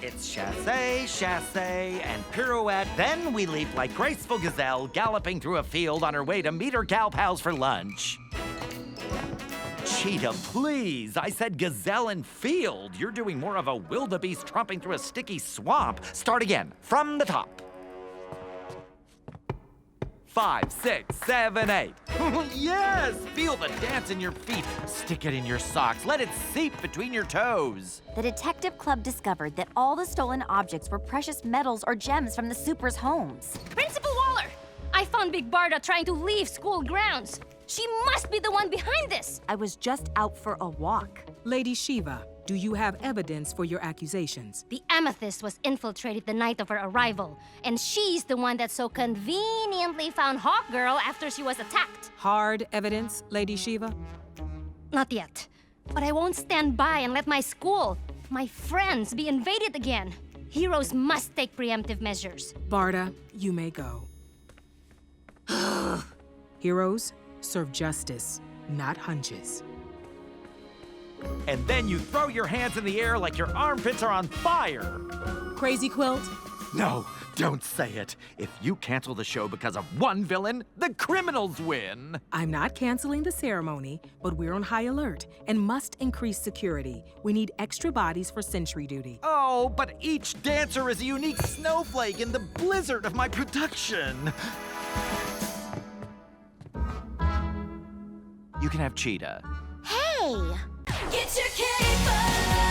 It's chassé, chassé, and pirouette. Then we leap like graceful gazelle galloping through a field on her way to meet her gal pals for lunch. Cheetah, please. I said gazelle and field. You're doing more of a wildebeest tromping through a sticky swamp. Start again, from the top. 5, 6, 7, 8. Yes! Feel the dance in your feet. Stick it in your socks. Let it seep between your toes. The detective club discovered that all the stolen objects were precious metals or gems from the supers' homes. Principal Waller! I found Big Barda trying to leave school grounds. She must be the one behind this. I was just out for a walk. Lady Shiva, do you have evidence for your accusations? The amethyst was infiltrated the night of her arrival, and she's the one that so conveniently found Hawkgirl after she was attacked. Hard evidence, Lady Shiva? Not yet. But I won't stand by and let my school, my friends, be invaded again. Heroes must take preemptive measures. Barda, you may go. Heroes serve justice, not hunches. And then you throw your hands in the air like your armpits are on fire. Crazy Quilt? No, don't say it. If you cancel the show because of one villain, the criminals win. I'm not canceling the ceremony, but we're on high alert and must increase security. We need extra bodies for sentry duty. Oh, but each dancer is a unique snowflake in the blizzard of my production. You can have Cheetah. Hey! Get your cape up!